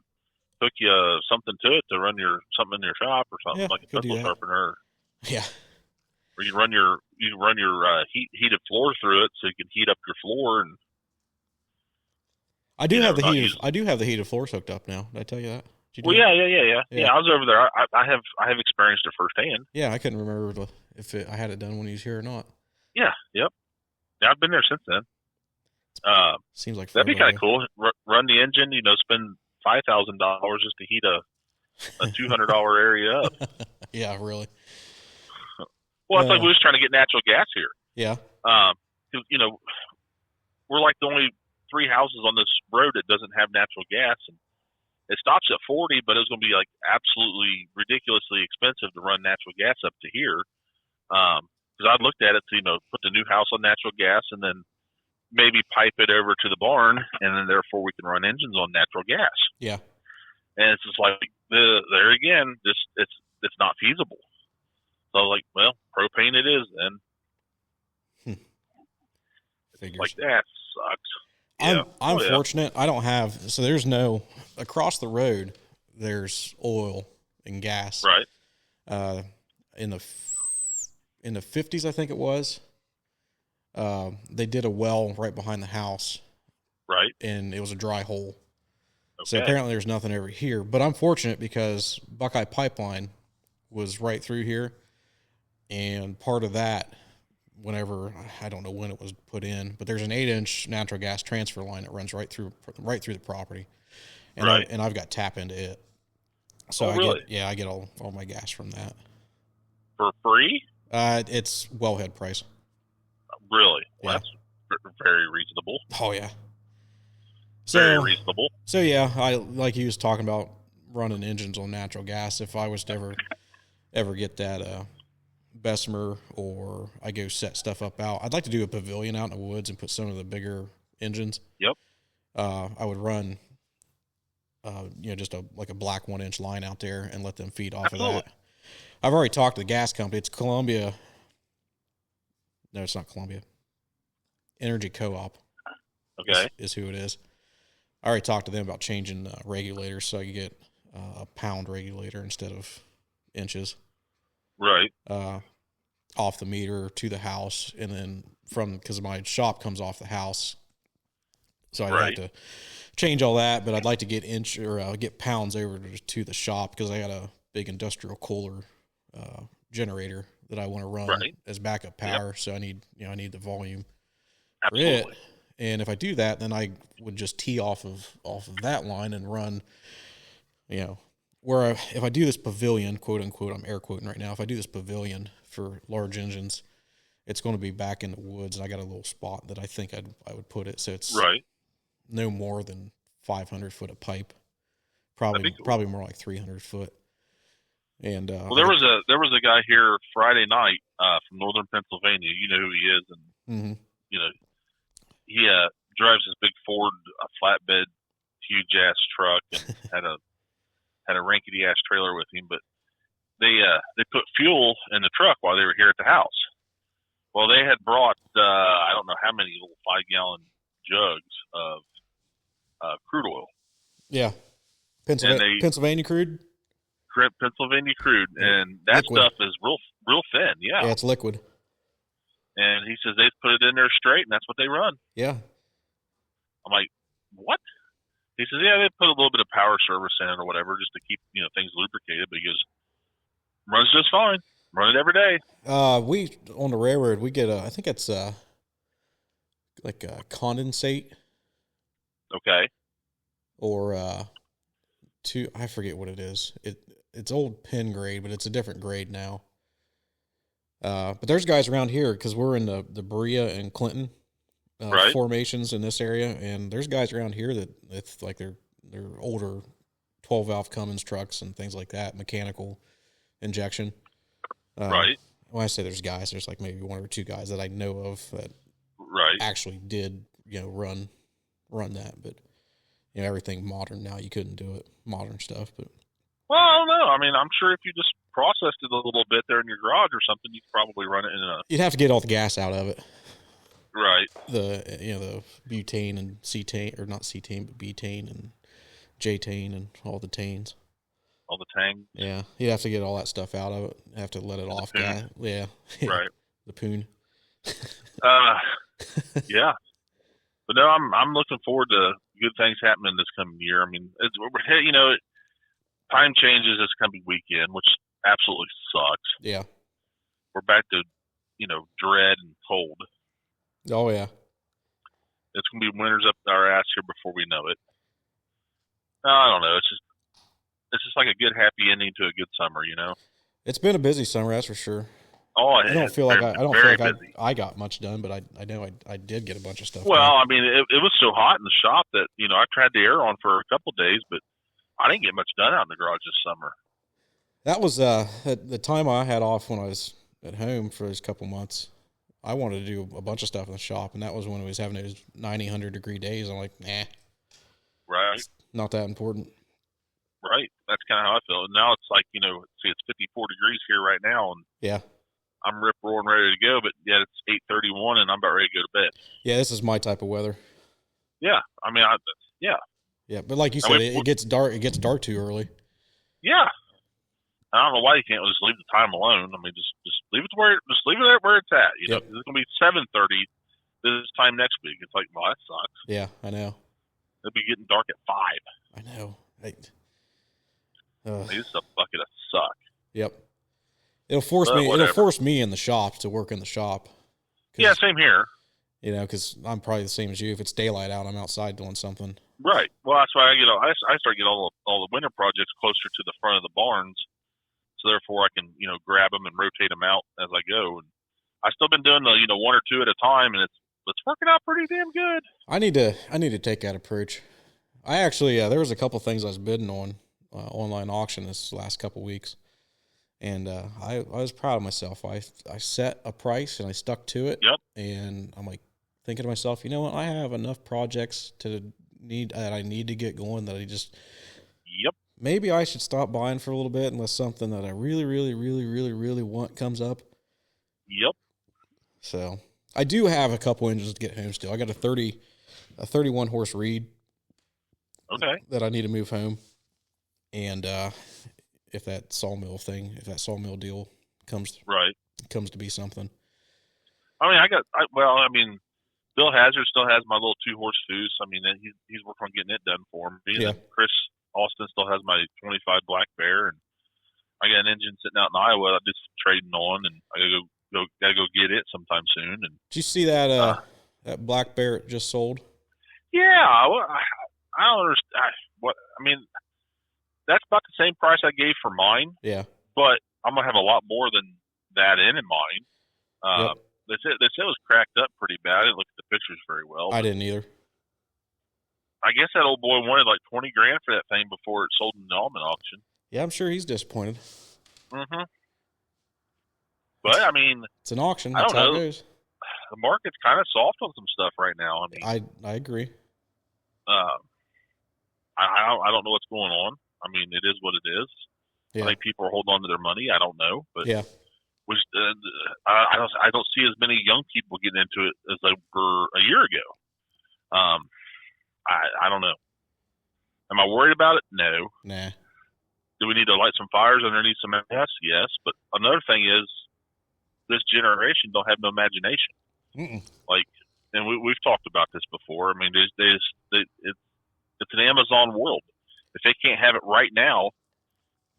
B: hook you something to it to run something in your shop or something, like a pencil sharpener.
A: Yeah.
B: Or you run your heated floor through it, so you can heat up your floor. And
A: I do have the heated floors hooked up now. Did I tell you that?
B: Well, yeah. I was over there. I have experienced it firsthand.
A: Yeah, I couldn't remember if I had it done when he was here or not.
B: Yeah, yep. Yeah, I've been there since then.
A: Seems like
B: that'd be kind of cool. Run the engine, spend $5,000 just to heat a $200 area up.
A: Yeah, really.
B: Well, it's like we was trying to get natural gas here.
A: Yeah.
B: We're like the only 3 houses on this road that doesn't have natural gas, and it stops at 40, but it's going to be like absolutely ridiculously expensive to run natural gas up to here. Because I looked at it to put the new house on natural gas, and then maybe pipe it over to the barn, and then therefore we can run engines on natural gas.
A: Yeah.
B: And it's just like there again, it's not feasible. So I was like, well, propane it is then.
A: Figures.
B: Like that sucks. Yeah.
A: I'm fortunate. I don't have there's across the road. There's oil and gas.
B: Right.
A: In the 50s, I think it was. They did a well right behind the house.
B: Right.
A: And it was a dry hole.
B: Okay.
A: So apparently there's nothing over here. But I'm fortunate because Buckeye Pipeline was right through here. And part of that, I don't know when it was put in, but there's an 8-inch natural gas transfer line that runs right through the property. And
B: right.
A: I've got tap into it. So I get all my gas from that.
B: For free?
A: It's wellhead price.
B: Really? Well, that's very reasonable.
A: Oh, yeah.
B: Very reasonable.
A: So, yeah, I like he was talking about running engines on natural gas. If I was to ever get that Bessemer, or I go set stuff up out, I'd like to do a pavilion out in the woods and put some of the bigger engines.
B: Yep.
A: I would run, just a black 1-inch line out there and let them feed off of that. I've already talked to the gas company. It's Columbia. No, it's not Columbia. Energy Co-op.
B: Okay.
A: Is who it is. I already talked to them about changing regulators so I could get a pound regulator instead of inches.
B: Right.
A: Off the meter to the house, and then because my shop comes off the house, so I'd have to change all that. But I'd like to get get pounds over to the shop because I got a big industrial Kohler generator that I want to run as backup power. Yep. So I need the volume for it. And if I do that, then I would just tee off of that line and run, if I do this pavilion, quote unquote, I'm air quoting right now. If I do this pavilion for large engines, it's going to be back in the woods, and I got a little spot that I think I would put it. So it's no more than 500 foot of pipe, probably more like 300 foot. And
B: there was a guy here Friday night from northern Pennsylvania. You know who he is, and he drives this big Ford flatbed, huge ass truck, and had a rinkety ass trailer with him. But they put fuel in the truck while they were here at the house. Well, they had brought I don't know how many little 5-gallon jugs of crude oil.
A: Yeah, Pennsylvania crude.
B: Pennsylvania crude, and that liquid stuff is real thin. Yeah,
A: it's liquid.
B: And he says they put it in there straight, and that's what they run.
A: Yeah.
B: I'm like, what? He says, yeah, they put a little bit of power service in it or whatever just to keep things lubricated. But he goes, runs just fine. Run it every day.
A: We on the railroad we get I think it's like a condensate.
B: Okay.
A: Or I forget what it is. It's old pen grade, but it's a different grade now. But there's guys around here because we're in the Berea and Clinton formations in this area, and there's guys around here that it's like they're older 12-valve Cummins trucks and things like that, mechanical injection. When I say there's guys, there's like maybe 1 or 2 guys that I know of that actually did run that, but everything modern now, you couldn't do it, modern stuff. But
B: Well, I don't know. I mean, I'm sure if you just processed it a little bit there in your garage or something, you could probably run it in a.
A: You'd have to get all the gas out of it.
B: Right.
A: The butane and cetane, or not cetane, but butane and J-tane and all the tanes.
B: All the tangs.
A: Yeah, you'd have to get all that stuff out of it. Have to let it off. Yeah.
B: Right.
A: The poon.
B: Yeah. But no, I'm looking forward to good things happening this coming year. I mean, time changes this coming weekend, which absolutely sucks.
A: Yeah.
B: We're back to, dread and cold.
A: Oh, yeah.
B: It's going to be winters up our ass here before we know it. I don't know. It's just like a good happy ending to a good summer,
A: It's been a busy summer, that's for sure.
B: Oh,
A: I don't feel like I got much done, but I know I did get a bunch of stuff
B: done.
A: I
B: mean, it was so hot in the shop that, I tried the air on for a couple of days, but I didn't get much done out in the garage this summer.
A: That was the time I had off when I was at home for those couple months. I wanted to do a bunch of stuff in the shop, and that was when it was having those 90, 100-degree days. I'm like, nah.
B: Right.
A: It's not that important.
B: Right. That's kind of how I feel. And now it's like, it's 54 degrees here right now, and
A: yeah,
B: I'm rip-roaring ready to go, but yet it's 8:31, and I'm about ready to go to bed.
A: Yeah, this is my type of weather.
B: Yeah. I mean, yeah.
A: Yeah, but like you said, it gets dark. It gets dark too early.
B: Yeah. I don't know why you can't just leave the time alone. I mean, just leave it where it's at.
A: Yep.
B: It's gonna be 7:30 this time next week. It's like, well, that sucks.
A: Yeah, I know.
B: It'll be getting dark at 5.
A: I know.
B: It's a bucket of suck.
A: Yep. It'll force me in the shop to work in the shop.
B: Yeah, same here.
A: Because I'm probably the same as you. If it's daylight out, I'm outside doing something.
B: Right. Well, that's why I start getting all the winter projects closer to the front of the barns. So therefore, I can grab them and rotate them out as I go. And I've still been doing the one or two at a time, and it's working out pretty damn good. I need
A: to take that approach. I actually there was a couple things I was bidding on online auction this last couple weeks, and I was proud of myself. I set a price and I stuck to it.
B: Yep.
A: And I'm like thinking to myself, you know what? I have enough projects that I need to get going that I just.
B: Yep.
A: Maybe I should stop buying for a little bit unless something that I really, really, really, really, really want comes up.
B: Yep.
A: So I do have a couple engines to get home still. I got a 31 horse Reed.
B: Okay.
A: That I need to move home. And if that sawmill deal comes to be something.
B: I mean, Bill Hazard still has my little 2-horse Foose. I mean, he's working on getting it done for me.
A: Yeah.
B: Chris Austin still has my 25 Black Bear, and I got an engine sitting out in Iowa I did some trading on, and I gotta go get it sometime soon. And
A: did you see that that Black Bear just sold?
B: Yeah, I don't understand. That's about the same price I gave for mine.
A: Yeah,
B: but I'm gonna have a lot more than that in mine.
A: Yep.
B: They said it was cracked up pretty bad. I didn't look at the pictures very well.
A: I didn't either.
B: I guess that old boy wanted like $20,000 for that thing before it sold in the almond auction.
A: Yeah, I'm sure he's disappointed.
B: Mm-hmm. But I mean,
A: it's an auction.
B: That's
A: how it goes.
B: The market's kind of soft on some stuff right now. I mean,
A: I agree.
B: I don't know what's going on. I mean, it is what it is. Yeah. I think people are holding on to their money. I don't know, but
A: yeah.
B: I don't see as many young people getting into it as they were a year ago. I don't know. Am I worried about it? No.
A: Nah.
B: Do we need to light some fires underneath some mess? Yes. But another thing is, this generation don't have no imagination.
A: Mm-mm.
B: And we've talked about this before. I mean, it's an Amazon world. If they can't have it right now,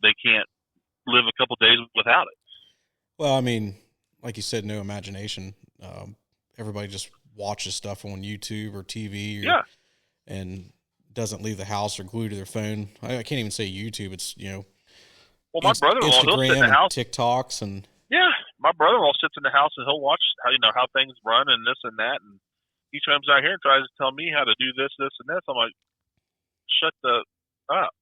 B: they can't live a couple days without it.
A: Well, I mean, like you said, no imagination. Everybody just watches stuff on YouTube or TV, and doesn't leave the house or glued to their phone. I can't even say YouTube. It's
B: well, my brother-in-law, he'll sit in the house,
A: TikToks, and
B: my brother-in-law sits in the house and he'll watch how things run and this and that, and he comes out here and tries to tell me how to do this, this, and this. I'm like, shut the up.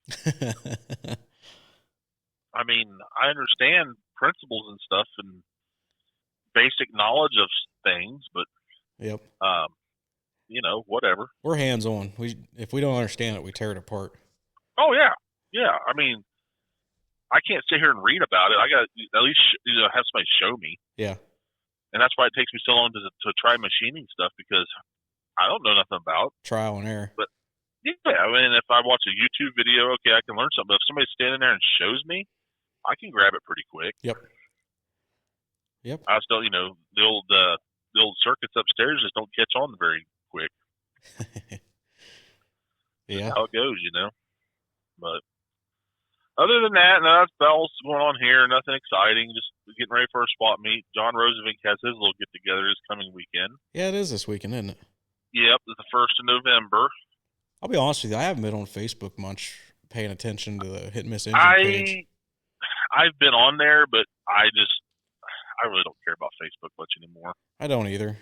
B: I mean, I understand principles and stuff and basic knowledge of things, but
A: yep.
B: Whatever.
A: We're hands on. If we don't understand it, we tear it apart.
B: Oh yeah, yeah. I mean, I can't sit here and read about it. I got to at least have somebody show me.
A: Yeah.
B: And that's why it takes me so long to try machining stuff, because I don't know nothing about
A: trial and error.
B: But yeah, I mean, if I watch a YouTube video, okay, I can learn something. But if somebody's standing there and shows me, I can grab it pretty quick.
A: Yep.
B: I still, the old circuits upstairs just don't catch on very quick.
A: Yeah.
B: That's how it goes, But other than that, no, that's bells going on here. Nothing exciting. Just getting ready for a swap meet. John Rosevink has his little get together this coming weekend.
A: Yeah, it is this weekend, isn't it?
B: Yep, it's the 1st of November.
A: I'll be honest with you, I haven't been on Facebook much, paying attention to the Hit and Miss Engine page.
B: I've been on there, but I really don't care about Facebook much anymore.
A: I don't either.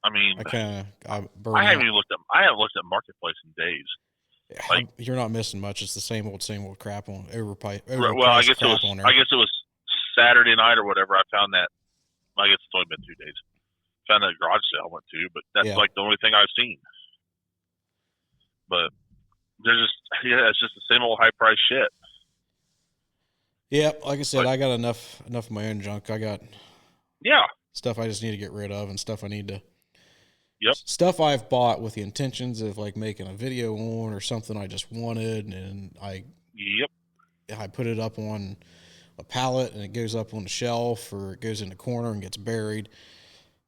B: I mean,
A: I
B: haven't looked at Marketplace in days.
A: Like, you're not missing much. It's the same old crap on overpriced.
B: Well, I guess it was Saturday night or whatever. I found that. I guess it's only been 2 days. Found that garage sale I went to, but that's like the only thing I've seen. But it's just the same old high price shit.
A: Yeah, like I said, I got enough of my own junk. I got stuff I just need to get rid of, and stuff I need to.
B: Yep.
A: Stuff I've bought with the intentions of like making a video on, or something I just wanted, and I put it up on a pallet and it goes up on the shelf, or it goes in the corner and gets buried.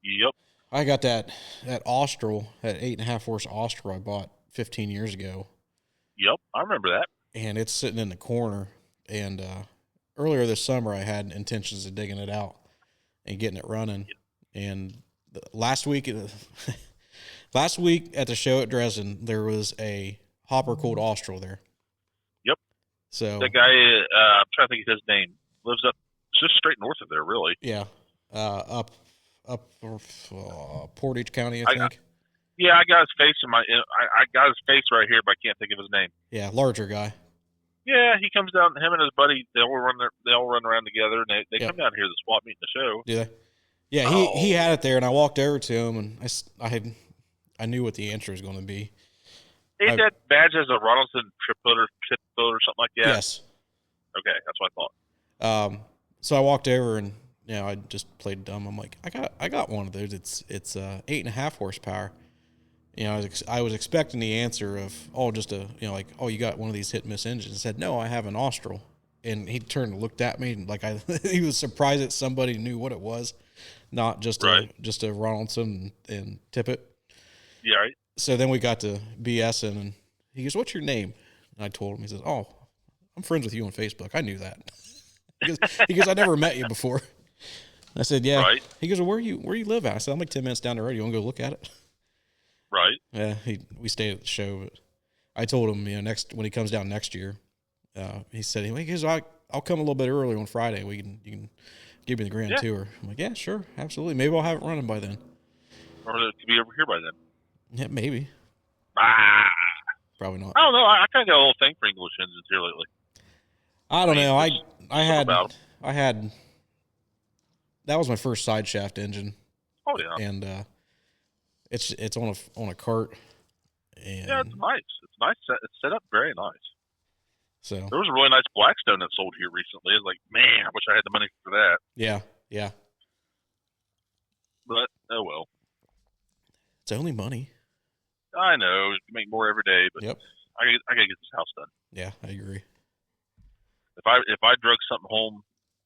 B: Yep.
A: I got that Austral, that 8.5 horse Austral I bought 15 years ago.
B: Yep, I remember that.
A: And it's sitting in the corner. And earlier this summer, I had intentions of digging it out and getting it running. And last week at the show at Dresden, there was a hopper cooled Austral there.
B: Yep.
A: So
B: that guy, I'm trying to think of his name, lives up just straight north of there, really.
A: Yeah. Up Portage County, I think.
B: I got his face I got his face right here, but I can't think of his name.
A: Yeah, larger guy.
B: Yeah, he comes down. Him and his buddy, they all run around together, and they come down here to the swap meet and the show.
A: Do they? Yeah, he had it there, and I walked over to him, and I knew what the answer was going to be.
B: Ain't that badge as a Ronaldson triplet or something like that?
A: Yes.
B: Okay, that's what I thought.
A: So I walked over, and I just played dumb. I'm like, I got one of those. It's 8.5 horsepower. I was expecting the answer of, you got one of these hit and miss engines. I said, no, I have an Austral. And he turned and looked at me, and he was surprised that somebody knew what it was, not just a Ronaldson and Tippett.
B: Yeah, right.
A: So then we got to BSing, and he goes, "What's your name?" And I told him. He says, "Oh, I'm friends with you on Facebook." I knew that. He goes, "I never met you before." I said, "Yeah."
B: Right.
A: He goes, well, where you live at? I said, "I'm like 10 minutes down the road. You want to go look at it?"
B: Right.
A: Yeah. We stayed at the show, but I told him, when he comes down next year, he said, he goes, I'll come a little bit early on Friday. You can give me the grand tour. I'm like, yeah, sure, absolutely. Maybe I'll have it running by then.
B: Or it could be over here by then.
A: Yeah, maybe. Probably not.
B: I don't know. I kind of got a little thing for English engines here lately.
A: I don't know. I had that was my first side shaft engine.
B: Oh yeah.
A: And it's on a cart. And
B: yeah, it's nice. It's nice. It's set up very nice.
A: So
B: there was a really nice Blackstone that sold here recently. It's like, man, I wish I had the money for that.
A: Yeah.
B: But oh well.
A: It's only money.
B: I know. You can make more every day, but
A: yep.
B: I gotta get this house done.
A: Yeah, I agree.
B: If I drug something home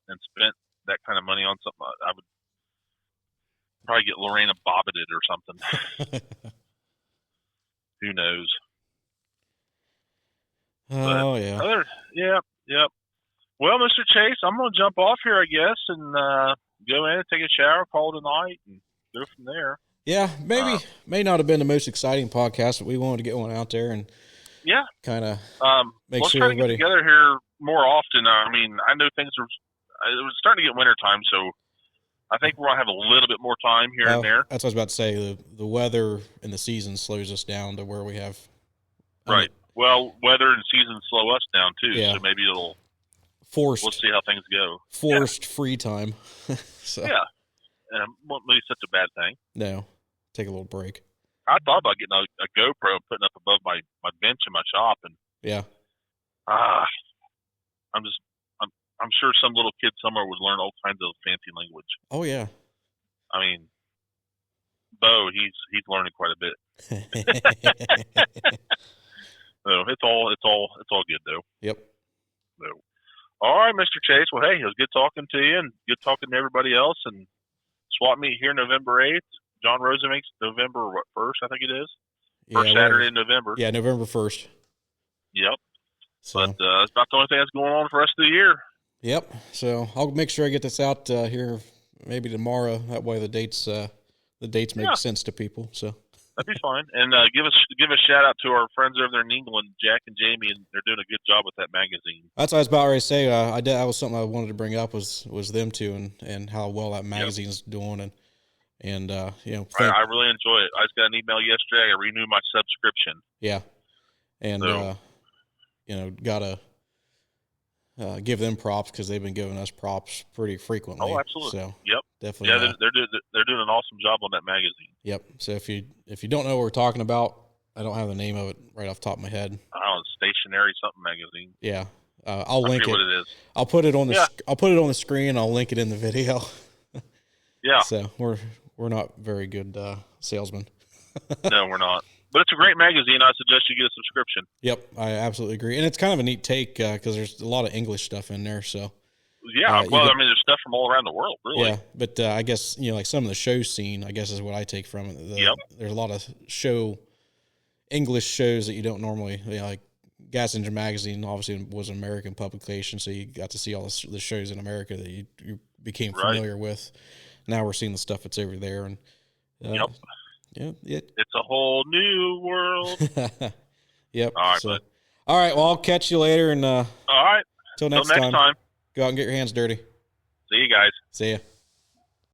B: and spent that kind of money on something, I would probably get Lorena bobbited or something. Who knows?
A: Oh,
B: but yeah. Well, Mr. Chase, I'm going to jump off here, I guess, and go in and take a shower, call it a night, and go from there.
A: Yeah, may not have been the most exciting podcast, but we wanted to get one out there and kind of make
B: let's
A: sure
B: try
A: everybody.
B: To get together here more often. I mean, I know things it was starting to get winter time, so I think we're going to have a little bit more time here and there.
A: That's what I was about to say. The weather and the season slows us down to where we have.
B: Right. Well, weather and season slow us down too, so maybe it'll
A: forced.
B: We'll see how things go.
A: Forced free time. So.
B: Yeah, and it won't be such a bad thing.
A: No, take a little break.
B: I thought about getting a GoPro and putting it up above my bench in my shop, and I'm I'm sure some little kid somewhere would learn all kinds of fancy language.
A: Oh yeah.
B: I mean, Bo, he's learning quite a bit. So it's all good though.
A: Yep.
B: So, all right, Mr. Chase. Well, hey, it was good talking to you and good talking to everybody else. And swap meet here November 8th. John Rosa makes November 1st, I think it is. First Saturday in November.
A: Yeah, November 1st.
B: Yep.
A: So.
B: But that's about the only thing that's going on for the rest of the year.
A: Yep. So I'll make sure I get this out here maybe tomorrow. That way the dates make sense to people. So
B: that'd be fine. And give a shout out to our friends over there in England, Jack and Jamie, and they're doing a good job with that magazine.
A: That's what I was about ready to say. That was something I wanted to bring up was them two and how well that magazine's doing and you know.
B: I really enjoy it. I just got an email yesterday. I renewed my subscription.
A: Yeah. And you know, gotta give them props because they've been giving us props pretty frequently.
B: Oh, absolutely.
A: So
B: yep,
A: definitely.
B: Yeah, they're doing an awesome job on that magazine.
A: Yep. So if you don't know what we're talking about, I don't have the name of it right off the top of my head.
B: Stationary something magazine.
A: Yeah, I'll link it.
B: What it is.
A: I'll put it on the I'll put it on the screen. I'll link it in the video.
B: Yeah.
A: So we're not very good salesmen.
B: No, we're not. But it's a great magazine. I suggest you get a subscription.
A: Yep, I absolutely agree. And it's kind of a neat take because there's a lot of English stuff in there. So
B: yeah, I mean, there's stuff from all around the world, really.
A: Yeah, but I guess, you know, like some of the show scene, I guess is what I take from it. There's a lot of English shows that you don't normally, you know, like Gas Engine Magazine obviously was an American publication, so you got to see all the shows in America that you became familiar with. Now we're seeing the stuff that's over there. And
B: yep.
A: Yeah,
B: it's a whole new world.
A: Yep.
B: All right,
A: all right. Well, I'll catch you later. And
B: all right.
A: Till next time. Go out and get your hands dirty.
B: See you guys.
A: See ya.